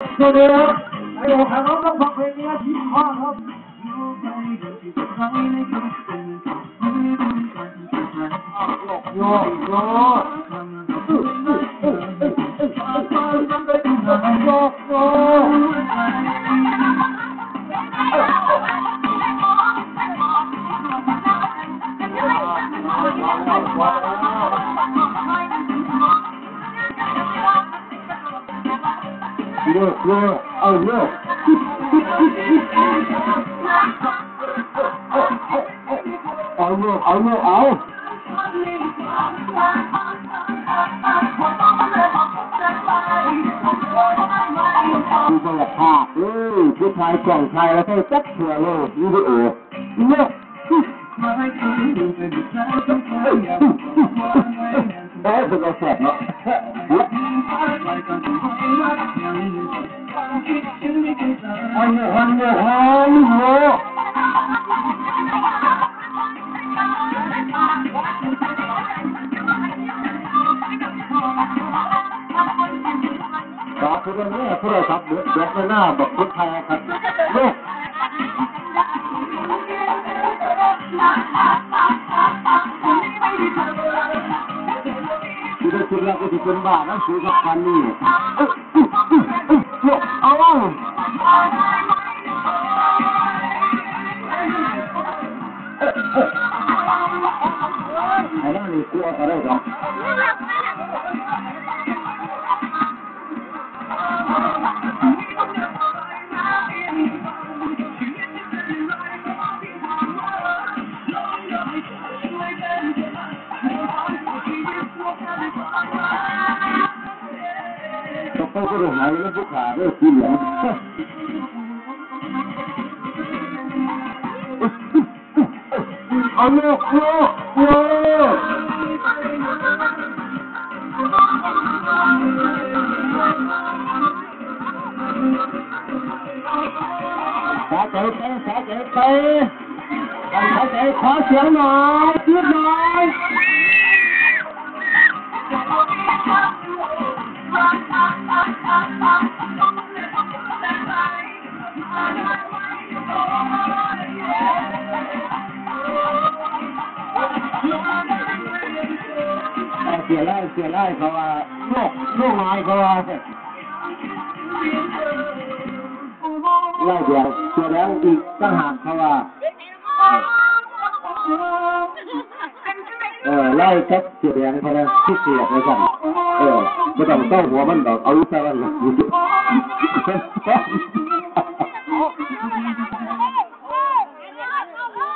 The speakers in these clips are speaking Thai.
สวัสดีครับไอ้โอ้ครับต้องฟังเพลงนี้ที่ห้องครับโยโยโยเลิกเอาเลิกเอาเลิกเอาดูบรรยากาศเลยผู้ชายกล่องไทยแล้วก็จัดเสือเลยวิดีโอเลิกได้สุดแสบเนาะฮันโหครับทุกคนเนี่ยผู้ใดครับเด็กหน้าแบบคนไทยครับโลกที่ได้คิดแล้วก็จะเป็นบ้าแล้วซื้อกับพันนี่เอาไอ้นั่นนี่กลัวอะไรกันเขาก็เลยหายแล้วพวกขาก็กินเหลืองเอาโลกสาใจขอเสียงหน่อยยืดหน่อยเสียไล่เขาว่าโลกน้อยเขาว่าไล่เดียวเสียแล้วอีกตั้งหากเขาว่าไล่แท็กเสียแดงเขาเลยที่เสียเลยกันไม่ต้องเต้าหัวมันดอกเอาซะมัน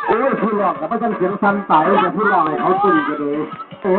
โอ้ยพูดหลอกแต่ไม่ต้องเสียงสั้นไปแต่พูดหลอกให้เขาตึงกันเลยโอ้